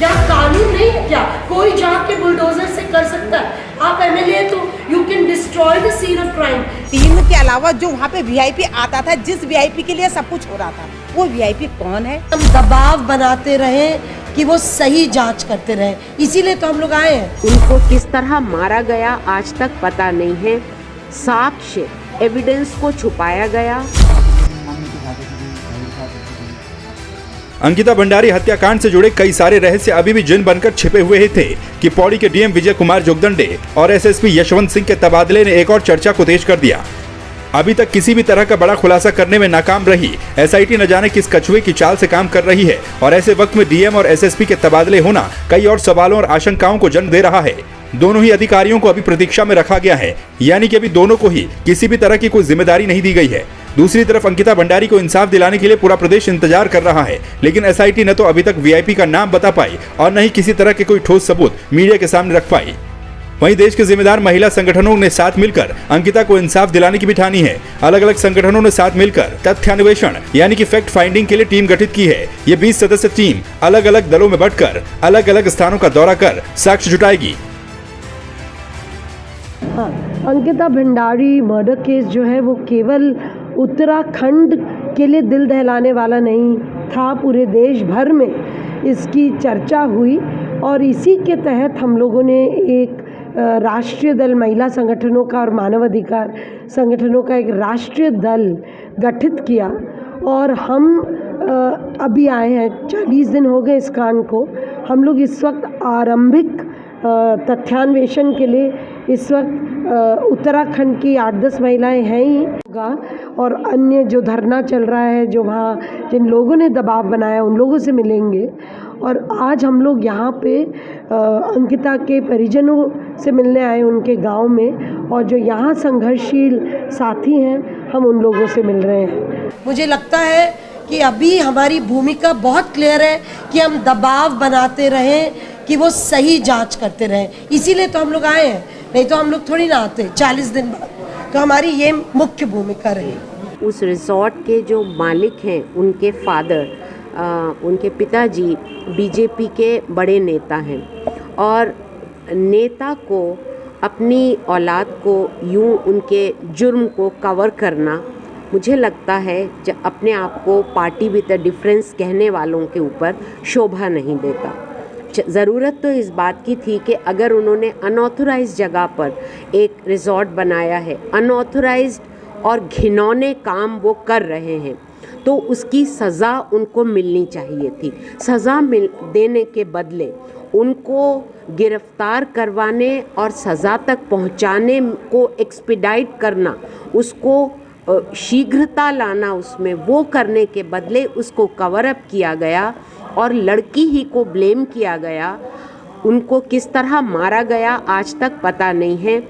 क्या कानून नहीं है क्या? कोई जाके बुलडोजर से कर सकता है? आप एमएलए तो you can destroy the scene of crime. Team के अलावा जो वहाँ पे वीआईपी आता था, जिस वीआईपी के लिए सब कुछ हो रहा था, वो वीआईपी कौन है? हम दबाव बनाते रहे कि वो सही जांच करते रहे, इसीलिए तो हम लोग आए हैं। उनको किस तरह मारा गया आज तक पता नहीं है। साक्ष्य एविडेंस को छुपाया गया। अंकिता भंडारी हत्याकांड से जुड़े कई सारे रहस्य अभी भी जिन बनकर छिपे हुए ही थे कि पौड़ी के डीएम विजय कुमार जोगदंडे और एसएसपी यशवंत सिंह के तबादले ने एक और चर्चा को तेज कर दिया। अभी तक किसी भी तरह का बड़ा खुलासा करने में नाकाम रही एसआईटी न जाने किस कछुए की चाल से काम कर रही है और ऐसे वक्त में डीएम और एसएसपी के तबादले होना कई और सवालों और आशंकाओं को जन्म दे रहा है। दोनों ही अधिकारियों को अभी प्रतीक्षा में रखा गया है, यानी कि अभी दोनों को ही किसी भी तरह की कोई जिम्मेदारी नहीं दी गई है। दूसरी तरफ अंकिता भंडारी को इंसाफ दिलाने के लिए पूरा प्रदेश इंतजार कर रहा है, लेकिन एसआईटी न तो अभी तक वीआईपी का नाम बता पाई और न ही किसी तरह के कोई ठोस सबूत मीडिया के सामने रख पाई। वहीं देश के जिम्मेदार महिला संगठनों ने साथ मिलकर अंकिता को इंसाफ दिलाने की भी ठानी है। अलग अलग संगठनों ने साथ मिलकर तथ्यान्वेषण यानी कि फैक्ट फाइंडिंग के लिए टीम गठित की है। ये 20 सदस्य टीम अलग अलग दलों में बंटकर अलग अलग स्थानों का दौरा कर साक्ष्य जुटाएगी। हाँ, अंकिता भंडारी मर्डर केस जो है वो केवल उत्तराखंड के लिए दिल दहलाने वाला नहीं था, पूरे देश भर में इसकी चर्चा हुई और इसी के तहत हम लोगों ने एक राष्ट्रीय दल महिला संगठनों का और मानवाधिकार संगठनों का एक राष्ट्रीय दल गठित किया और हम अभी आए हैं, 40 दिन हो गए इस कांड को। हम लोग इस वक्त आरंभिक तथ्यान्वेषण के लिए इस वक्त उत्तराखंड की 8-10 महिलाएं हैं ही और अन्य जो धरना चल रहा है, जो वहाँ जिन लोगों ने दबाव बनाया उन लोगों से मिलेंगे। और आज हम लोग यहाँ पे अंकिता के परिजनों से मिलने आए उनके गांव में, और जो यहाँ संघर्षशील साथी हैं हम उन लोगों से मिल रहे हैं। मुझे लगता है कि अभी हमारी भूमिका बहुत क्लियर है कि हम दबाव बनाते रहें कि वो सही जांच करते रहें, इसीलिए तो हम लोग आए हैं, नहीं तो हम लोग थोड़ी ना आते 40 दिन बाद। तो हमारी ये मुख्य भूमिका रही। उस रिजॉर्ट के जो मालिक हैं उनके फादर, उनके पिताजी बीजेपी के बड़े नेता हैं और नेता को अपनी औलाद को यूं उनके जुर्म को कवर करना, मुझे लगता है जब अपने आप को पार्टी विद अ डिफरेंस कहने वालों के ऊपर शोभा नहीं देता। ज़रूरत तो इस बात की थी कि अगर उन्होंने अनऑथोराइज्ड जगह पर एक रिजॉर्ट बनाया है, अनऑथोराइज्ड और घिनौने काम वो कर रहे हैं, तो उसकी सज़ा उनको मिलनी चाहिए थी। सज़ा देने के बदले उनको गिरफ्तार करवाने और सज़ा तक पहुंचाने को एक्सपीडाइट करना, उसको शीघ्रता लाना उसमें, वो करने के बदले उसको कवर अप किया गया और लड़की ही को ब्लेम किया गया। उनको किस तरह मारा गया आज तक पता नहीं है।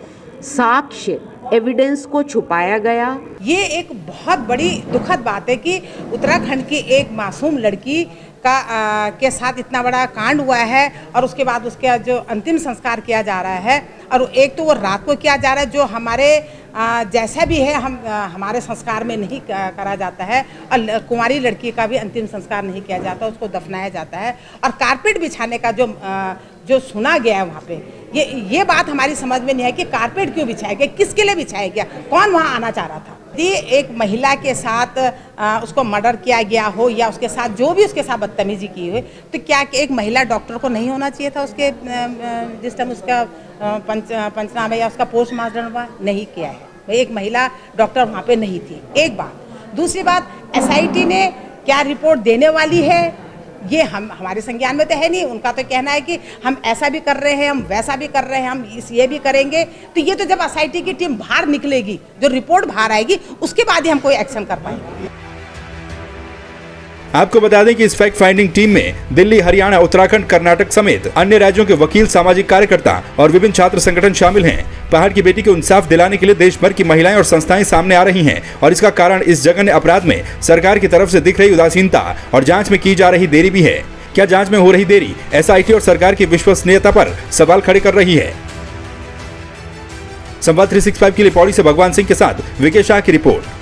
साक्ष्य एविडेंस को छुपाया गया। ये एक बहुत बड़ी दुखद बात है कि उत्तराखंड की एक मासूम लड़की का के साथ इतना बड़ा कांड हुआ है और उसके बाद उसका जो अंतिम संस्कार किया जा रहा है, और एक तो वो रात को किया जा रहा है, जो हमारे जैसा भी है हमारे संस्कार में नहीं करा जाता है, और कुंवारी लड़की का भी अंतिम संस्कार नहीं किया जाता, उसको दफनाया जाता है। और कारपेट बिछाने का जो सुना गया है वहाँ पे, ये बात हमारी समझ में नहीं है कि कारपेट क्यों बिछाया गया, किसके लिए बिछाया गया, कौन वहाँ आना चाह रहा था। यदि एक महिला के साथ उसको मर्डर किया गया हो या उसके साथ जो भी उसके साथ बदतमीजी की हुई, तो क्या एक महिला डॉक्टर को नहीं होना चाहिए था उसके जिस टाइम उसका पंचनामा या उसका पोस्टमार्टम नहीं किया है। एक महिला डॉक्टर वहाँ पे नहीं थी, एक बात। दूसरी बात, एसआईटी ने क्या रिपोर्ट देने वाली है ये हमारे संज्ञान में तो है नहीं। उनका तो कहना है कि हम ऐसा भी कर रहे हैं, हम वैसा भी कर रहे हैं, हम ये भी करेंगे। तो ये तो जब एसआईटी की टीम बाहर निकलेगी, जो रिपोर्ट बाहर आएगी, उसके बाद ही हम कोई एक्शन कर पाएंगे। आपको बता दें कि इस फैक्ट फाइंडिंग टीम में दिल्ली, हरियाणा, उत्तराखंड, कर्नाटक समेत अन्य राज्यों के वकील, सामाजिक कार्यकर्ता और विभिन्न छात्र संगठन शामिल हैं। पहाड़ की बेटी को इंसाफ दिलाने के लिए देश भर की महिलाएं और संस्थाएं सामने आ रही हैं और इसका कारण इस जघन्य अपराध में सरकार की तरफ से दिख रही उदासीनता और जांच में की जा रही देरी भी है। क्या जांच में हो रही देरी एसआईटी और सरकार की विश्वसनीयता पर सवाल खड़े कर रही है? संवाद 365 के लिए पौड़ी से भगवान सिंह के साथ विकेश शाह की रिपोर्ट।